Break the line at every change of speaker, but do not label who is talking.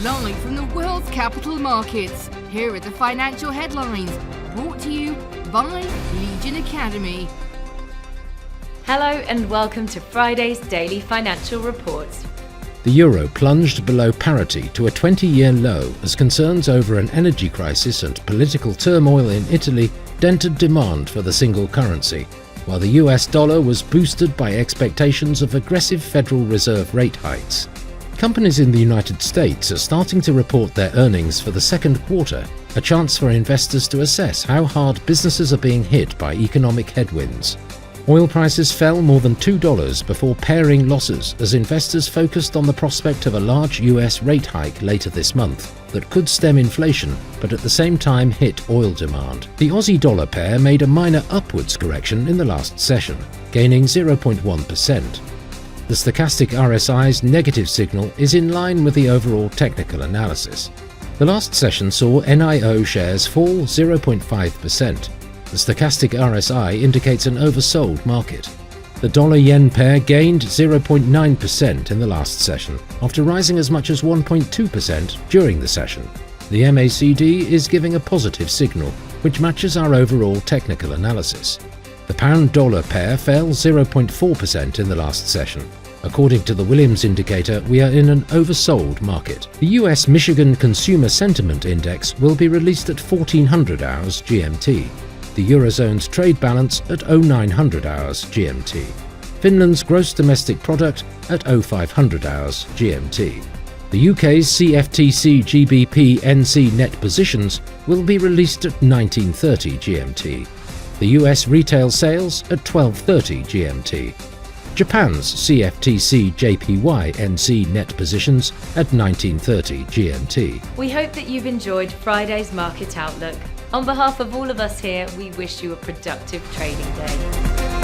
Live from the world's capital markets, here are the financial headlines, brought to you by Legion Academy.
Hello and welcome to Friday's Daily Financial Reports.
The euro plunged below parity to a 20-year low as concerns over an energy crisis and political turmoil in Italy dented demand for the single currency, while the US dollar was boosted by expectations of aggressive Federal Reserve rate hikes. Companies in the United States are starting to report their earnings for the second quarter, a chance for investors to assess how hard businesses are being hit by economic headwinds. Oil prices fell more than $2 before paring losses as investors focused on the prospect of a large US rate hike later this month that could stem inflation but at the same time hit oil demand. The Aussie dollar pair made a minor upwards correction in the last session, gaining 0.1%. The stochastic RSI's negative signal is in line with the overall technical analysis. The last session saw NIO shares fall 0.5%. The stochastic RSI indicates an oversold market. The dollar-yen pair gained 0.9% in the last session, after rising as much as 1.2% during the session. The MACD is giving a positive signal, which matches our overall technical analysis. The pound-dollar pair fell 0.4% in the last session. According to the Williams indicator, we are in an oversold market. The US Michigan Consumer Sentiment Index will be released at 1400 hours GMT. The Eurozone's trade balance at 0900 hours GMT. Finland's gross domestic product at 0500 hours GMT. The UK's CFTC GBP NC net positions will be released at 1930 GMT. The US retail sales at 1230 GMT. Japan's CFTC JPY NC net positions at 1930 GMT.
We hope that you've enjoyed Friday's Market Outlook. On behalf of all of us here, we wish you a productive trading day.